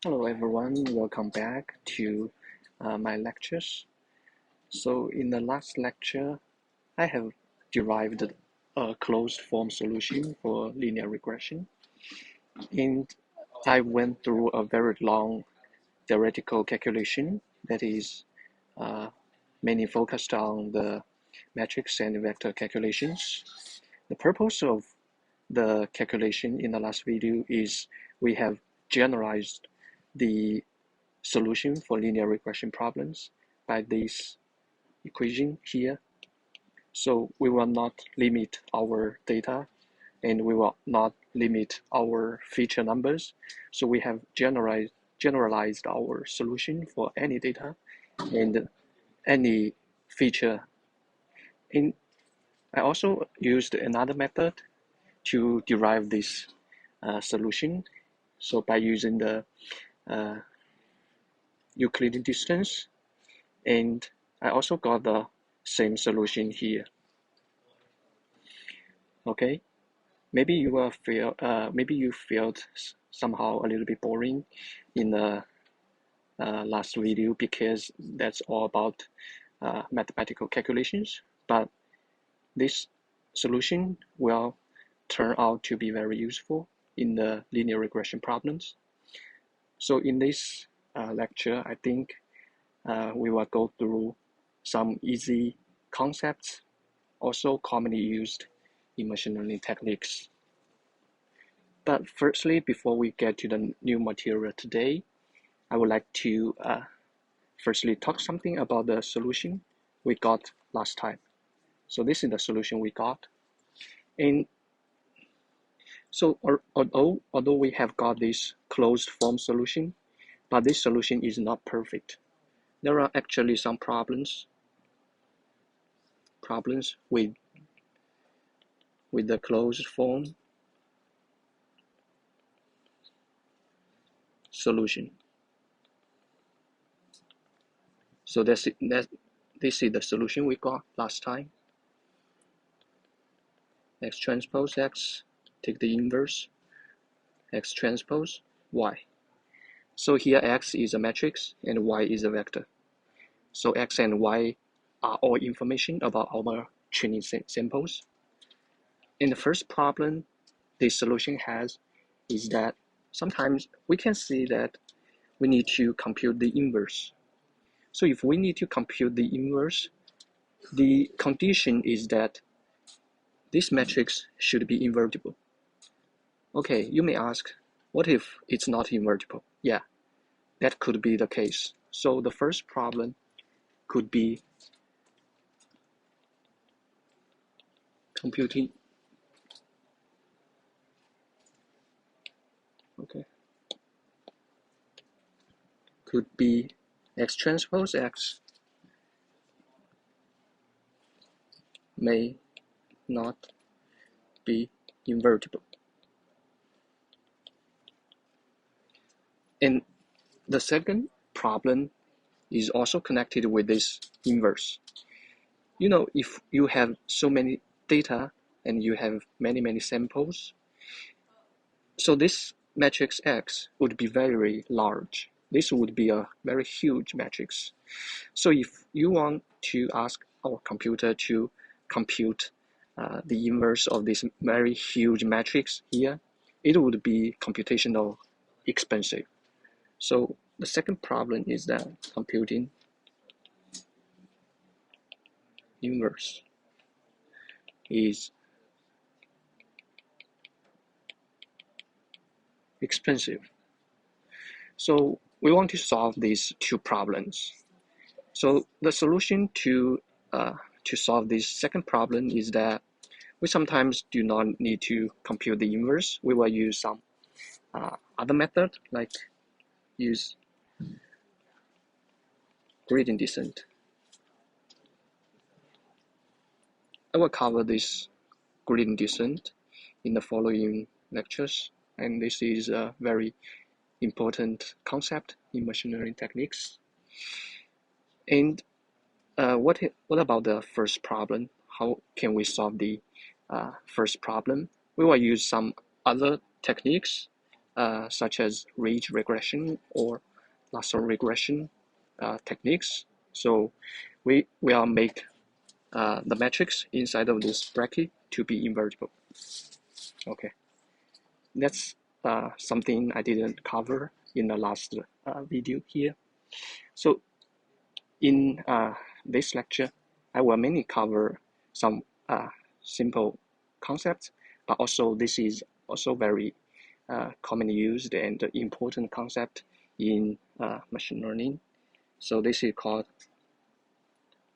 Hello everyone, welcome back to my lectures. So in the last lecture, I have derived a closed form solution for linear regression, and I went through a very long theoretical calculation that is mainly focused on the matrix and vector calculations. The purpose of the calculation in the last video is we have generalized the solution for linear regression problems by this equation here. So we will not limit our data and we will not limit our feature numbers. So we have generalized our solution for any data and any feature. And I also used another method to derive this solution. So by using the Euclidean distance, and I also got the same solution here. Okay, maybe you felt somehow a little bit boring in the last video because that's all about mathematical calculations, but this solution will turn out to be very useful in the linear regression problems. So in this lecture, I think we will go through some easy concepts, also commonly used in machine learning techniques. But firstly, before we get to the new material today, I would like to firstly talk something about the solution we got last time. So this is the solution we got. And so although we have got this closed form solution, but this solution is not perfect. There are actually some problems with the closed form solution. So this is the solution we got last time. X transpose X, take the inverse, X transpose Y. So here X is a matrix and Y is a vector. So X and Y are all information about our training samples. In the first problem this solution has is that sometimes we can see that we need to compute the inverse. So if we need to compute the inverse, the condition is that this matrix should be invertible. Okay, you may ask, what if it's not invertible? Yeah, that could be the case. So the first problem could be computing. Okay, could be X transpose X may not be invertible. And the second problem is also connected with this inverse. You know, if you have so many data and you have many samples, so this matrix X would be very large. This would be a very huge matrix. So if you want to ask our computer to compute the inverse of this very huge matrix here, it would be computational expensive. So the second problem is that computing inverse is expensive. So we want to solve these two problems. So the solution to solve this second problem is that we sometimes do not need to compute the inverse. We will use some other method, like use gradient descent. I will cover this gradient descent in the following lectures, and this is a very important concept in machine learning techniques. And what about the first problem? How can we solve the first problem? We will use some other techniques such as ridge regression or lasso regression techniques. So we will make the matrix inside of this bracket to be invertible. Okay, that's something I didn't cover in the last video here. So in this lecture, I will mainly cover some simple concepts, but also this is also very commonly used and important concept in machine learning. So this is called,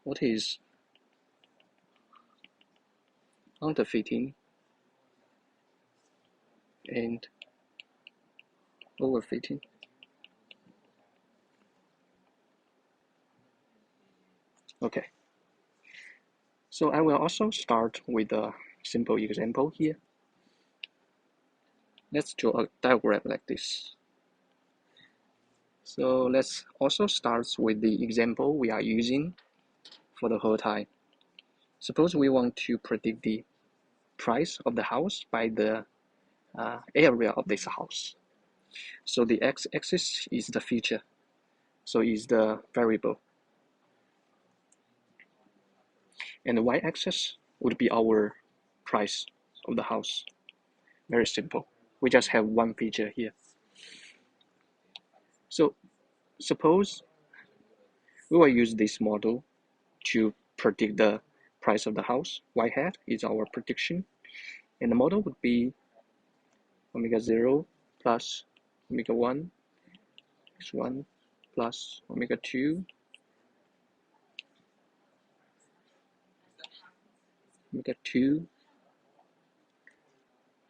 what is underfitting and overfitting. Okay, so I will also start with a simple example here. Let's draw a diagram like this. So let's also start with the example we are using for the whole time. Suppose we want to predict the price of the house by the area of this house. So the x-axis is the feature, so is the variable. And the y-axis would be our price of the house. Very simple. We just have one feature here. So suppose we will use this model to predict the price of the house. Y hat is our prediction, and the model would be omega 0 plus omega 1 x1 plus omega 2 omega 2.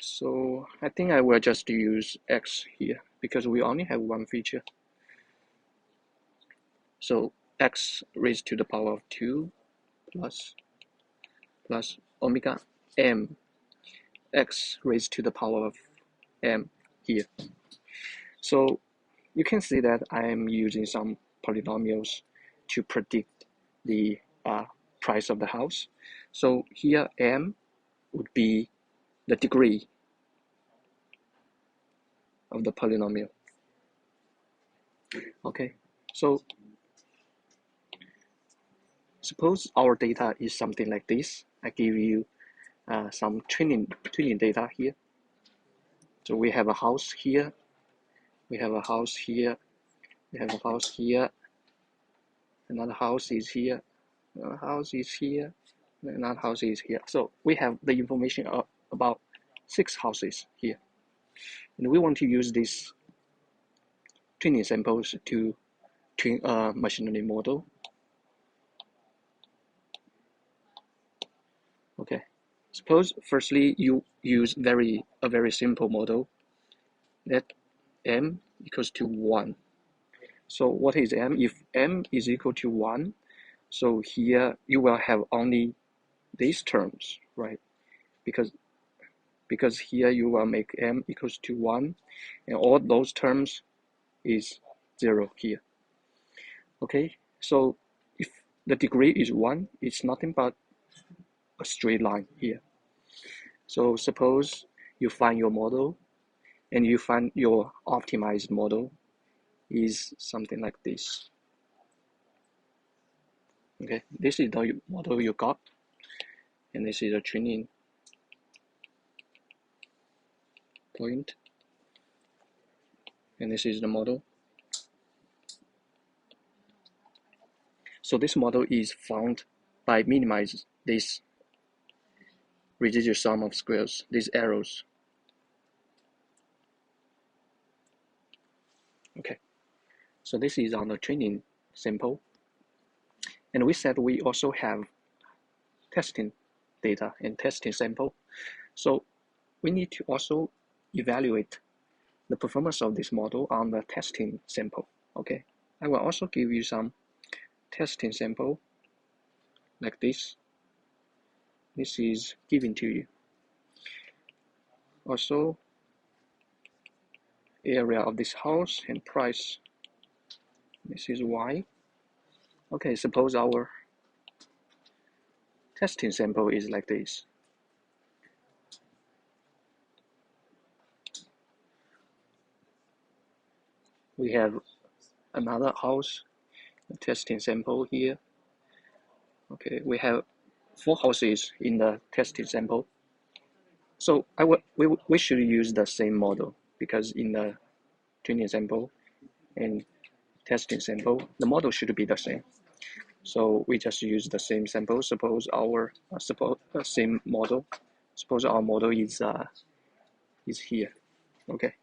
So I think I will just use x here because we only have one feature. So x raised to the power of 2 plus omega m x raised to the power of m here. So you can see that I am using some polynomials to predict the price of the house. So here m would be the degree of the polynomial. Okay, so suppose our data is something like this. I give you some training data here. So we have a house here, we have a house here, we have a house here, another house is here, another house is here, another house is here. So we have the information about 6 houses here. And we want to use these training samples to train a machine learning model. Okay, suppose firstly you use a very simple model that m equals to 1. So what is m? If m is equal to 1, so here you will have only these terms, right? Because here you will make m equals to 1, and all those terms is 0 here. Okay, so if the degree is 1, it's nothing but a straight line here. So suppose you find your model, and you find your optimized model is something like this. Okay, this is the model you got, and this is a training point, and this is the model. So this model is found by minimize this residual sum of squares, these arrows. Okay, so this is on the training sample, and we said we also have testing data and testing sample. So we need to also evaluate the performance of this model on the testing sample. Okay, I will also give you some testing sample like this. This is given to you. Also, area of this house and price. This is y. Okay, suppose our testing sample is like this. we have another house testing sample here. Okay, we have 4 houses in the testing sample. So we should use the same model, because in the training sample and testing sample, the model should be the same. So we just use the same sample. Suppose our same model. Suppose our model is here. Okay.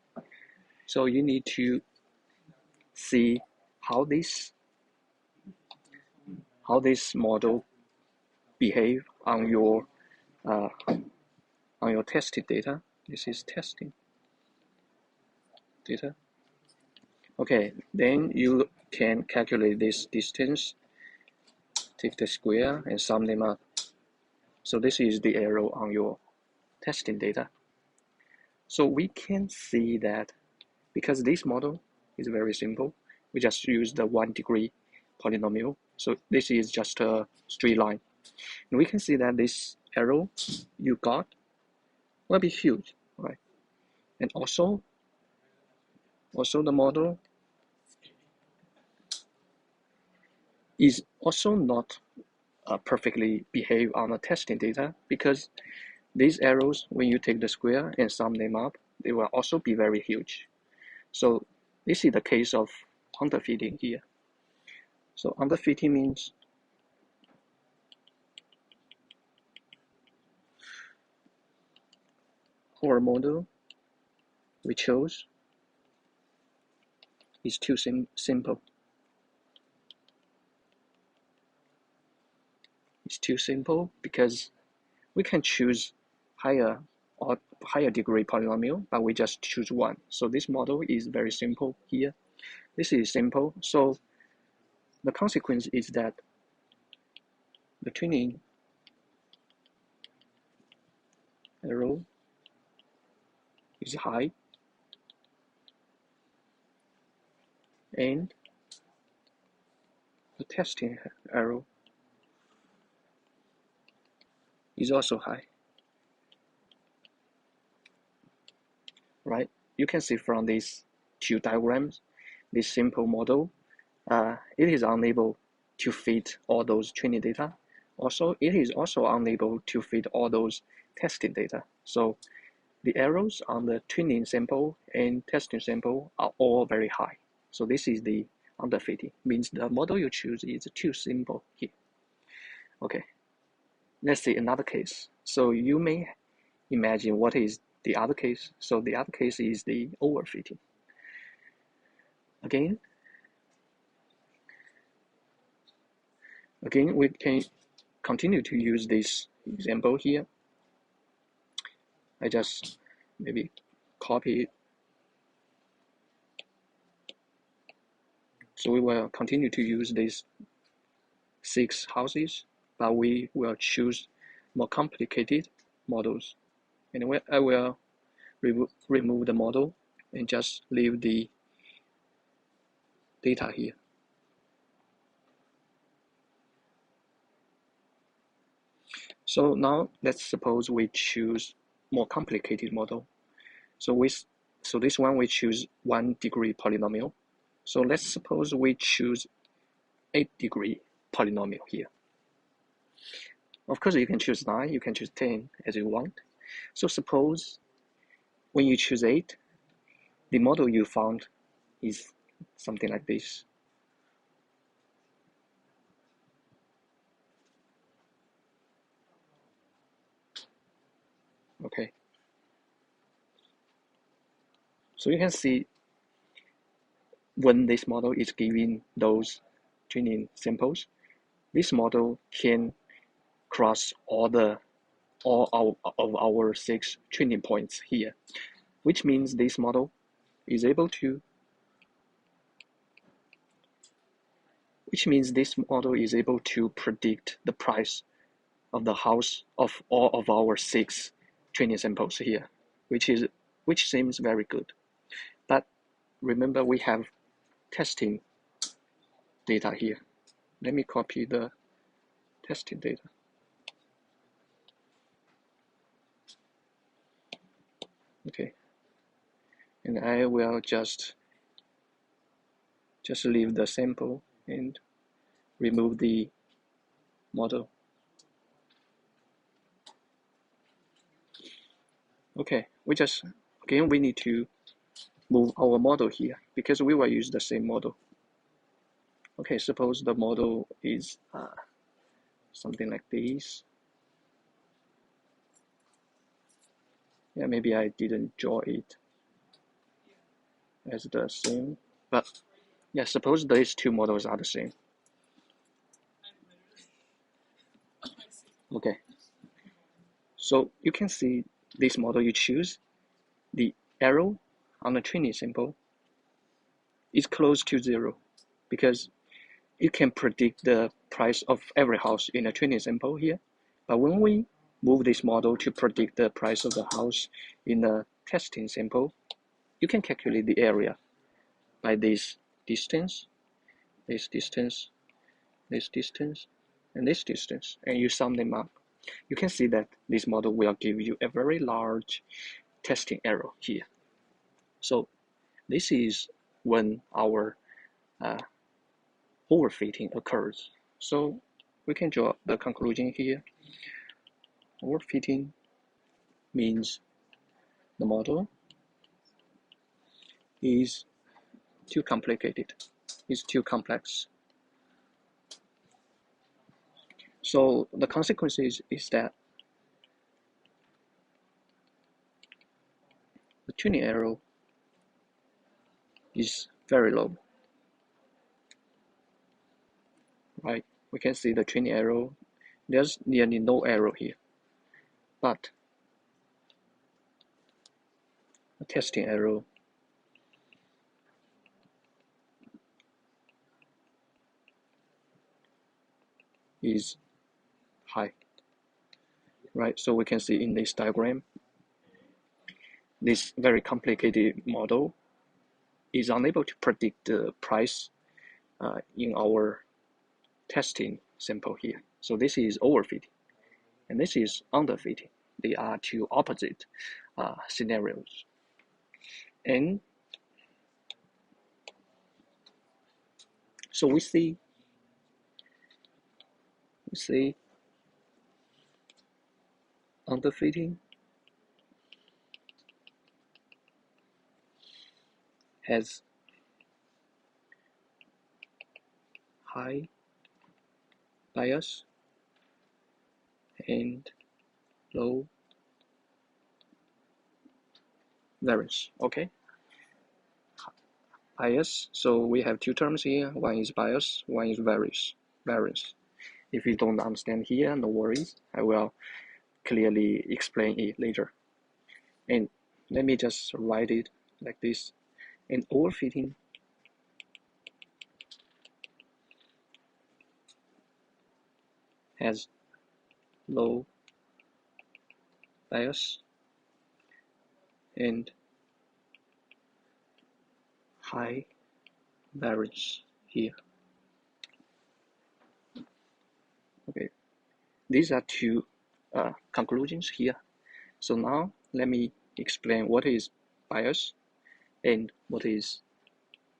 So you need to see how this model behave on your tested data. This is testing data. Okay, then you can calculate this distance, take the square and sum them up. So this is the error on your testing data. So we can see that because this model is very simple, we just use the 1 degree polynomial. So this is just a straight line. And we can see that this error you got will be huge, right? And also the model is also not perfectly behave on the testing data, because these errors, when you take the square and sum them up, they will also be very huge. So this is the case of underfitting here. So underfitting means our model we chose is too simple. It's too simple because we can choose higher degree polynomial, but we just choose one. So this model is very simple here. This is simple. So the consequence is that the training error is high, and the testing error is also high, right? You can see from these 2 diagrams, this simple model, it is unable to fit all those training data. Also, it is also unable to fit all those testing data. So the errors on the training sample and testing sample are all very high. So this is the underfitting, means the model you choose is too simple here. Okay, let's see another case. So you may imagine what is the other case. So the other case is the overfitting. Again, we can continue to use this example here. I just maybe copy it. So we will continue to use these 6 houses, but we will choose more complicated models. Anyway, I will remove the model and just leave the data here. So now let's suppose we choose more complicated model. So this one we choose 1 degree polynomial. So let's suppose we choose 8 degree polynomial here. Of course, you can choose 9, you can choose 10 as you want. So suppose when you choose 8, the model you found is something like this. Okay. So you can see when this model is giving those training samples, this model can cross all of our 6 training points here, which means this model is able to predict the price of the house of all of our 6 training samples here, which seems very good. But remember, we have testing data here. Let me copy the testing data. Okay, and I will just just leave the sample and remove the model. Okay, we need to move our model here because we will use the same model. Okay, suppose the model is something like this. Yeah, maybe I didn't draw it as the same, but yeah, suppose these two models are the same. Okay, so you can see this model you choose, the arrow on the training sample is close to 0 because it can predict the price of every house in a training sample here. But when we move this model to predict the price of the house in a testing sample, you can calculate the area by this distance, this distance, this distance, and this distance, and you sum them up. You can see that this model will give you a very large testing error here. So this is when our overfitting occurs. So we can draw the conclusion here. Overfitting means the model is too complicated, is too complex. So the consequences is that the tuning error is very low, right? We can see the tuning error, there's nearly no error here, but the testing error is high, right? So we can see in this diagram, this very complicated model is unable to predict the price in our testing sample here. So this is overfitting, and this is underfitting. They are two opposite scenarios. And so we see underfitting has high bias and low variance. Okay, bias, so we have two terms here. One is bias, one is variance. If you don't understand here, no worries, I will clearly explain it later. And let me just write it like this. And overfitting has low bias and high variance here. Okay, these are two conclusions here. So now let me explain what is bias and what is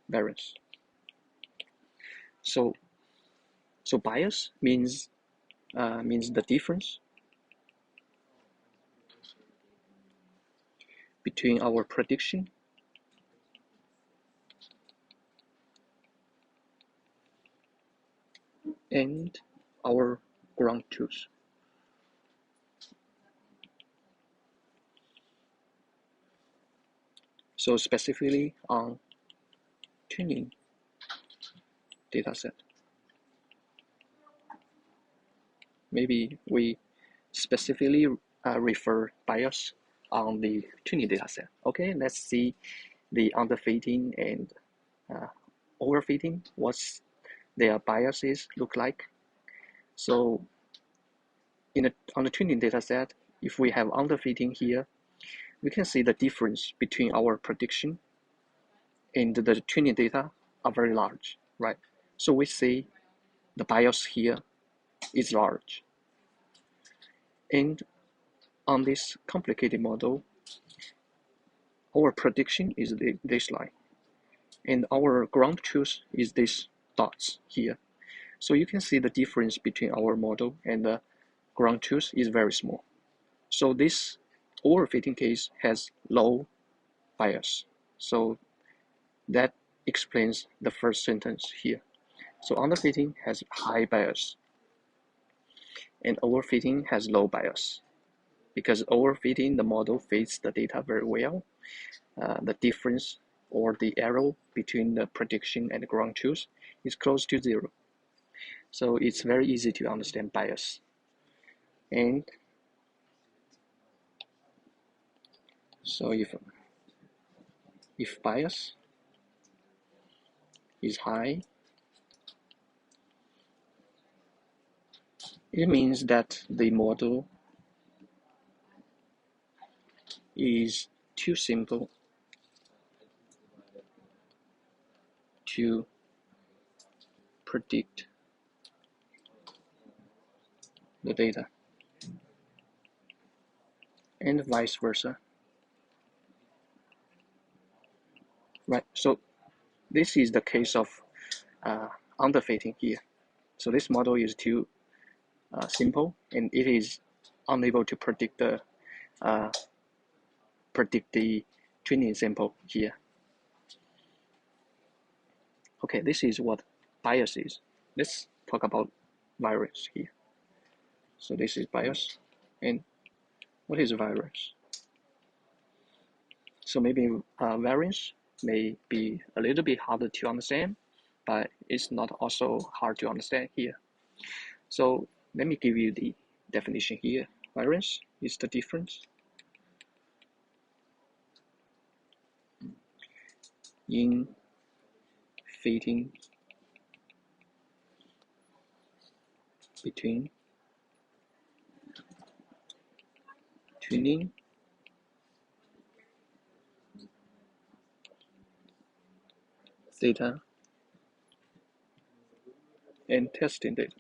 variance. So bias means the difference between our prediction and our ground truth. So specifically on training dataset, maybe we specifically refer bias on the training dataset. Okay, let's see the underfitting and overfitting, what's their biases look like. So on the training dataset, if we have underfitting here, we can see the difference between our prediction and the training data are very large, right? So we see the bias here is large. And on this complicated model, our prediction is this line. And our ground truth is these dots here. So you can see the difference between our model and the ground truth is very small. So this overfitting case has low bias. So that explains the first sentence here. So underfitting has high bias and overfitting has low bias. Because overfitting, the model fits the data very well. The difference or the error between the prediction and the ground truth is close to zero. So it's very easy to understand bias. And so if bias is high, it means that the model is too simple to predict the data, and vice versa. Right, so this is the case of underfitting here. So this model is too simple, and it is unable to predict the training sample here. Okay, this is what bias is. Let's talk about variance here. So this is bias, and what is variance? So maybe variance may be a little bit harder to understand, but it's not also hard to understand here. So let me give you the definition here. Variance is the difference in fitting between tuning data and testing data.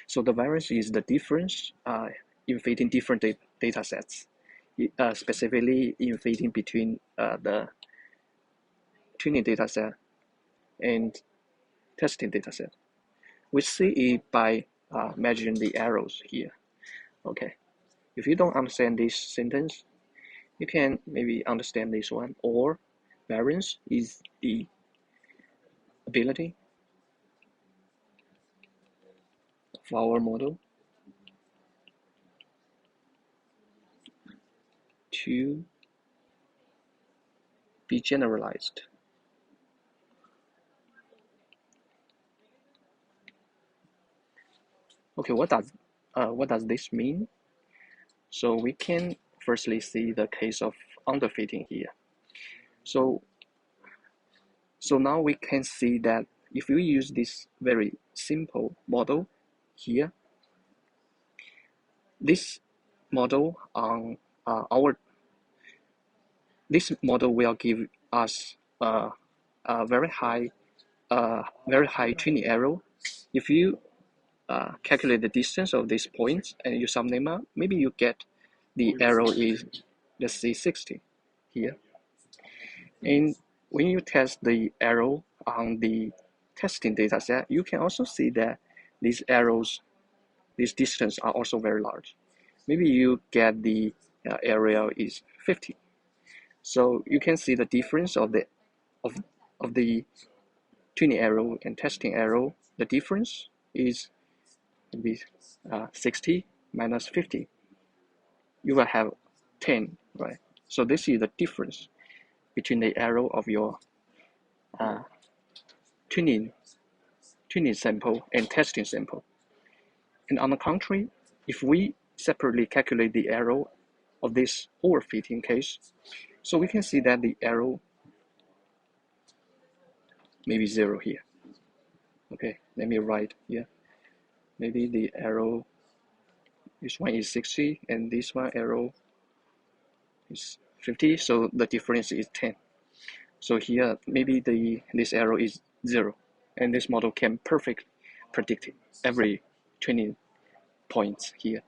So the variance is the difference in fitting different data sets, specifically in fitting between the training data set and testing data set. We see it by measuring the arrows here. Okay, if you don't understand this sentence, you can maybe understand this one. Or variance is the ability of our model to be generalized. Okay, what does this mean? So we can firstly see the case of underfitting here. So now we can see that if you use this very simple model here, this model on this model will give us a very high training error. If you calculate the distance of these points and you sum them up, maybe you get the error is, let's say, 60 here. And when you test the error on the testing data set, you can also see that these errors, this distance are also very large. Maybe you get the area is 50. So you can see the difference of the tuning error and testing error. The difference is maybe 60 minus 50. You will have 10, right? So this is the difference between the error of your tuning sample and testing sample. And on the contrary, if we separately calculate the error of this overfitting case, so we can see that the error may be 0 here. Okay, let me write here. Maybe the error, this one is 60 and this one error is 50, so the difference is 10. So here, maybe this error is 0, and this model can perfectly predict every training points here.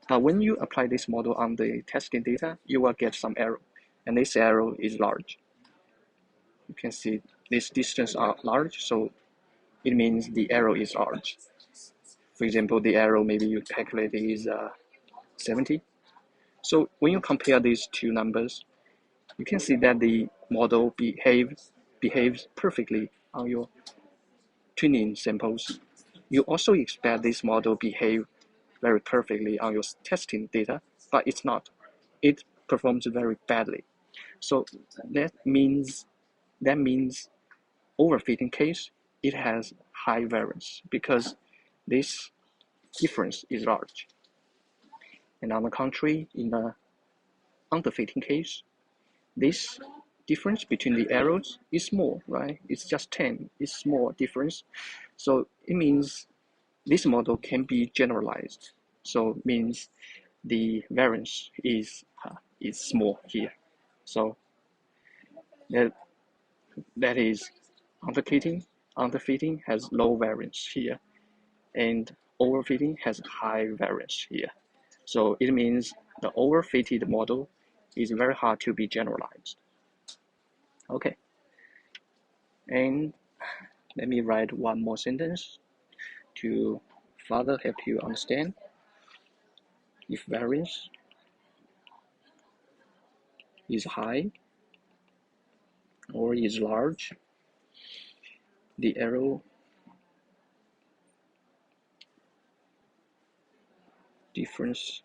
But when you apply this model on the testing data, you will get some error, and this error is large. You can see this distance are large, so it means the error is large. For example, the error maybe you calculate is 70. So when you compare these two numbers, you can see that the model behaves perfectly on your training samples. You also expect this model behave very perfectly on your testing data, but it's not. It performs very badly. So that means overfitting case, it has high variance because this difference is large. And on the contrary, in the underfitting case, this difference between the errors is small, right? It's just 10, it's small difference. So it means this model can be generalized. So it means the variance is small here. So that is underfitting. Underfitting has low variance here, and overfitting has high variance here. So it means the overfitted model is very hard to be generalized. Okay, and let me write one more sentence to further help you understand. If variance is high or is large, the error difference.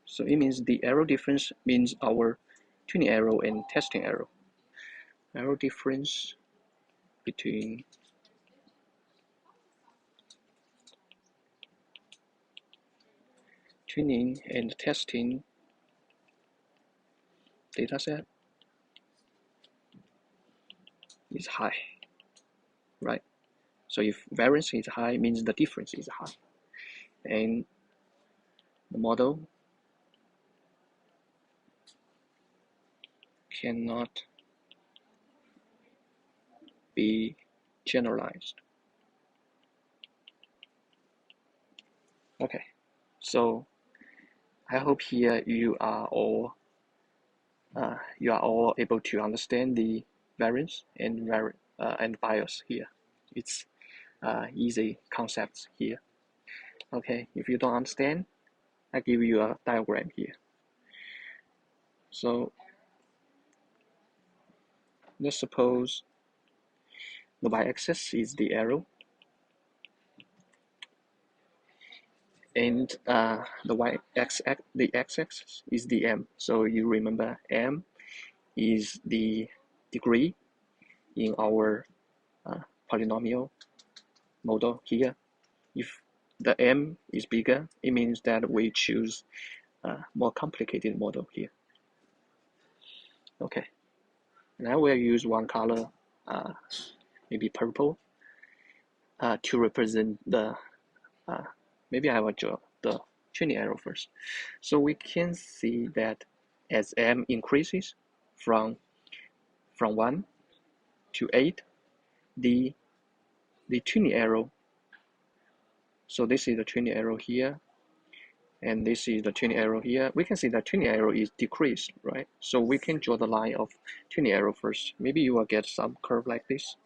So it means the error difference means our tuning error and testing error. Error difference between tuning and testing dataset is high, right? So if variance is high, means the difference is high, and the model cannot be generalized. Okay, so I hope here you are all able to understand the variance and bias here. It's easy concepts here. Okay, if you don't understand, I give you a diagram here. So let's suppose the y-axis is the arrow, and the x-axis is the m. So you remember m is the degree in our polynomial model here. If the m is bigger, it means that we choose a more complicated model here. Okay, now we'll use one color, maybe purple, to represent the, maybe I will draw the training error first. So we can see that as m increases from 1 to 8, the tuning error, so this is the tuning error here, and this is the tuning error here. We can see that tuning error is decreased, right? So we can draw the line of tuning error first. Maybe you will get some curve like this.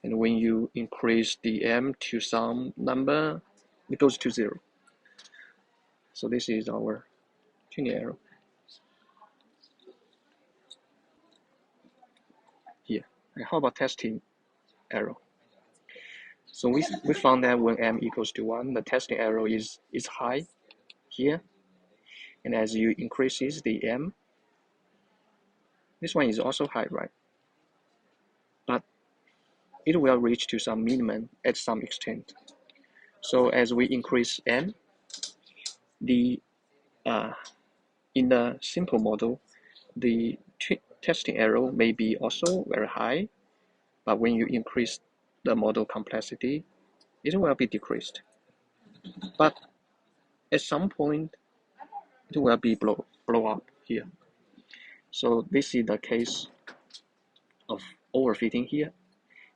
And when you increase the m to some number, it goes to 0. So this is our tuning error here. And how about testing error? So we found that when m equals to 1, the testing error is high here. And as you increases the m, this one is also high, right? But it will reach to some minimum at some extent. So as we increase m, the in the simple model, the testing error may be also very high, but when you increase the model complexity, it will be decreased. But at some point, it will be blow up here. So this is the case of overfitting here.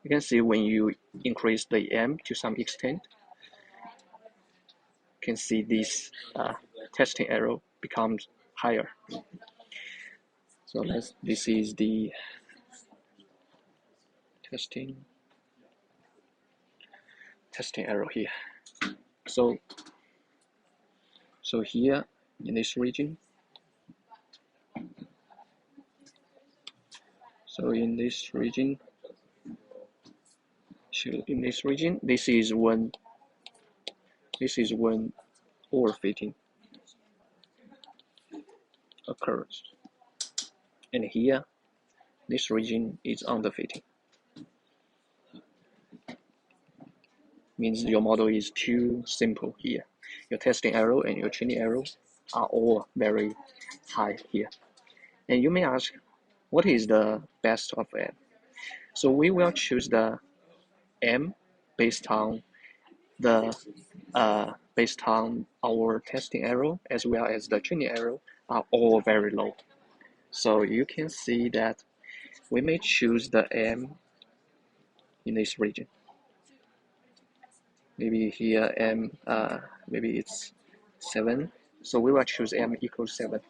You can see when you increase the M to some extent, you can see this testing error becomes higher. So this is the testing error here. So here in this region, this is when overfitting occurs, and here this region is underfitting. Means your model is too simple here. Your testing error and your training error are all very high here. And you may ask, what is the best of M? So we will choose the M based on our testing error as well as the training error are all very low. So you can see that we may choose the M in this region. Maybe here M, maybe it's 7. So we will choose M equals 7,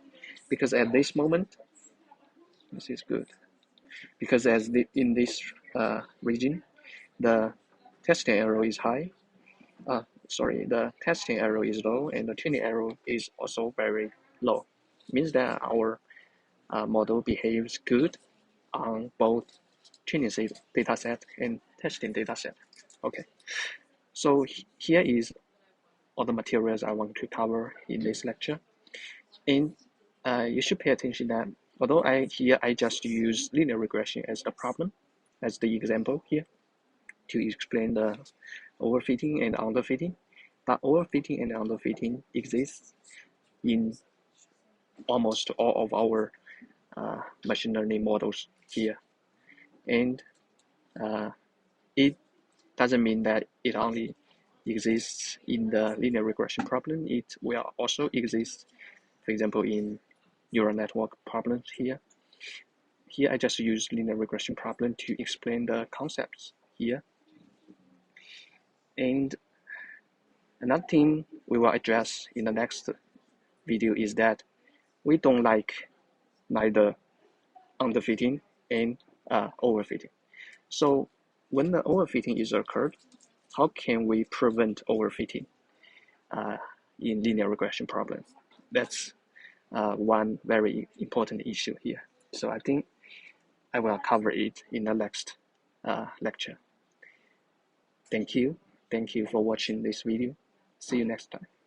because at this moment, this is good. Because in this region, the testing error is high. The testing error is low, and the training error is also very low. It means that our model behaves good on both training dataset and testing dataset. Okay, so here is all the materials I want to cover in this lecture, and you should pay attention that although I just use linear regression as the problem, as the example here, to explain the overfitting and underfitting, but overfitting and underfitting exists in almost all of our machine learning models here, and it doesn't mean that it only exists in the linear regression problem. It will also exist, for example, in neural network problems here. Here I just use linear regression problem to explain the concepts here. And another thing we will address in the next video is that we don't like neither underfitting and overfitting. So when the overfitting is occurred, how can we prevent overfitting in linear regression problem? That's one very important issue here. So I think I will cover it in the next lecture. Thank you for watching this video. See you next time.